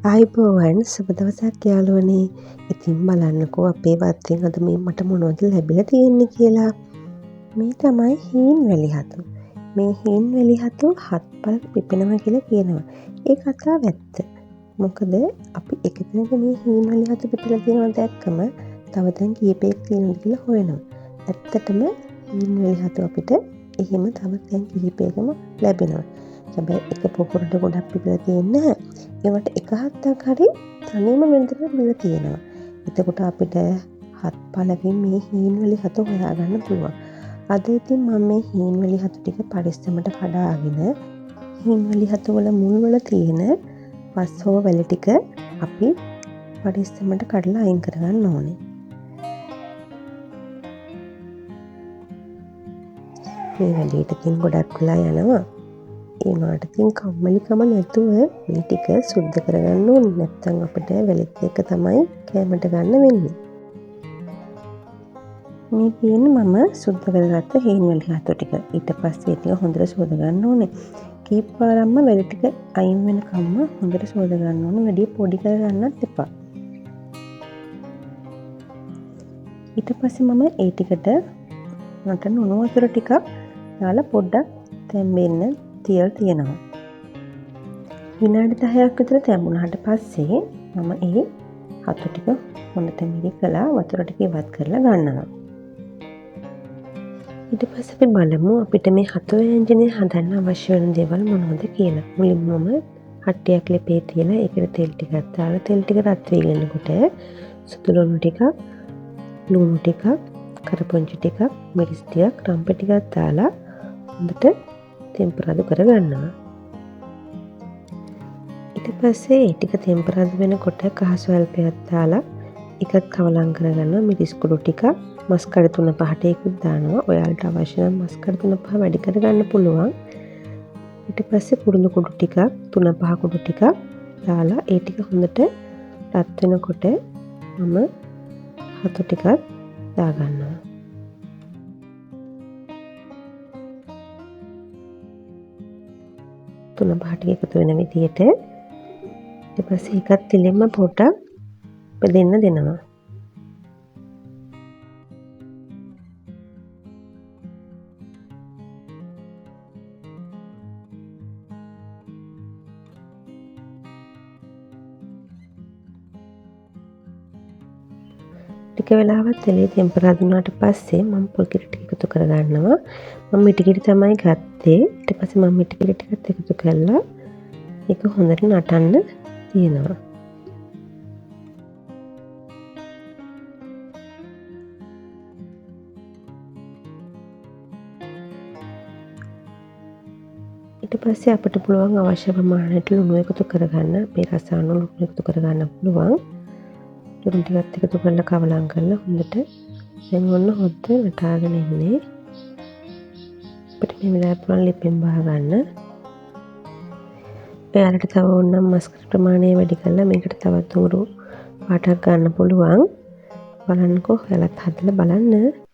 ආයිබෝවන් සුබ දවසක් යාළුවනේ. ඉතින් බලන්නකෝ අපේ වත්තෙන් අද මේ මට මොනවද ලැබිලා තියෙන්නේ කියලා. මේ තමයි හීන් වැලි හතු. මේ හීන් වැලි හතු හත්පල පිපෙනවා කියලා කියනවා. ඒ කතාව ඇත්ත. මොකද අපි එකතැනක මේ හීන් වැලි හතු පිපිලා තියෙනවා දැක්කම තව තැන් කීපයක් තියෙනවද කියලා හොයනවා. ඇත්තටම හීන් වැලි හතු අපිට එහෙම තව තැන් කිහිපයකම ලැබෙනවා. හැබැයි එක පොකුරට ගොඩක් පිපිලා තියෙන්නේ නැහැ. ඒවට එක හත්තක් හරි තනියම වෙනතට පිපිලා තියෙනවා. එතකොට අපිට හත් පළකින් මේ හීන් වැලි හතු හොයාගන්න පුළුවන්. අද ඉතින් මම මේ හීන් වැලි හතු ටික පරිස්සමට කඩාගෙන හීන් වැලි හතු වල මුල් වල තියෙන පස් හෝ වැලි ටික අපි පරිස්සමට කඩලා අයින් කරගන්න ඕනේ. මේ වැලියට ඉතින් ගොඩක් වෙලා යනවා. ඒ වුණාට ඉතින් කම්මැලිකම නැතුව මේ ටික සුද්ධ කරගන්න ඕනේ. නැත්නම් අපිට වැලිත් එක තමයි කැමට ගන්න වෙන්නේ. මේ තියෙන්නේ මම සුද්ධ කරගත්ත හීන් වැලි හතු ටික. ඊට පස්සේ ටික හොඳට සෝද ගන්න ඕනේ. කීප පාරක්ම වැලි ටික අයින් වෙනකම්ම හොඳට සෝද ගන්න ඕනේ. වැඩි පොඩි කරගන්නත් එපා. ඊට පස්සේ මම ඒ ටිකට මට උණු වතුර ටිකක් දාලා පොඩ්ඩක් තැම්බෙන්න තියලා තියෙනවා. විනාඩි 10ක් විතර තැඹුණාට පස්සේ මම ඒ හතු ටික හොඳට මිරිකලා වතුර ටික ඉවත් කරලා ගන්නවා. ඊට පස්සේ අපි බලමු අපිට මේ හතු ව්‍යංජනය හදන්න අවශ්‍ය වෙන දේවල් මොනවද කියලා. මුලින්ම මම හට්ටියක් ලෙපේ තියලා ඒකට තෙල් ටිකක් දාලා තෙල් ටික රත් වෙනකොට සුදු ලුණු ටිකක්, ලුණු ටිකක්, කරපොංචි ටිකක්, මිරිස් ටිකක්, රම්ප ටිකක් දාලා හොඳට තෙම්පරාදු කරගන්නවා. ඊට පස්සේ ඒ ටික තෙම්පරාදු වෙනකොට කහ ස්වල්පයක් දාලා එකක් කවලම් කරගන්නවා. මිරිස් කුඩු ටිකක්, මස් කඩ 3-5ට ඒකුත් දානවා. ඔයාලට අවශ්‍ය නම් මස් කඩ 3-5 වැඩි කරගන්න පුළුවන්. ඊට පස්සේ කුරුළු කුඩු ටිකක්, 3-5 කුඩු ටිකක් දාලා ඒ ටික හොඳට රත් වෙනකොට මම හතු ටිකක් දාගන්නවා. තුන පහට එකතු වෙන විදියට ඊට පස්සේ එකත් තෙලෙම පොඩ්ඩක් බෙදෙන්න දෙනවා. ටික වෙලාවක් තෙලේ තෙම්පරාදු වුණාට පස්සේ මම පොල් කිරි ටික එකතු කරගන්නවා. මම මිටි කිරි තමයි ගත්තේ. ඊට පස්සේ මම මිටි කිරි ටිකත් එකතු කරලා ඒක හොඳට නටන්න තියෙනවා. ඊට පස්සේ අපිට පුළුවන් අවශ්‍ය ප්‍රමාණයට ලුණු එකතු කරගන්න. අපේ රස අනුව ලුණු එකතු කරගන්න පුළුවන්. ලුණු ටිකත් එකතු කරලා කවලම් කරලා හොඳට දැන් ඔන්න හොද්ද නටාගෙන ඉන්නේ. අපිට මේ වෙලාවට පුළුවන් ලිපෙන් බහ ගන්න. ඔයාලට තව ඕනනම් මස් ප්‍රමාණය වැඩි කරලා මේකට තවත් උඟුරු පාටක් ගන්න පුළුවන්. බලන්නකෝ ඔයාලත් හදලා බලන්න.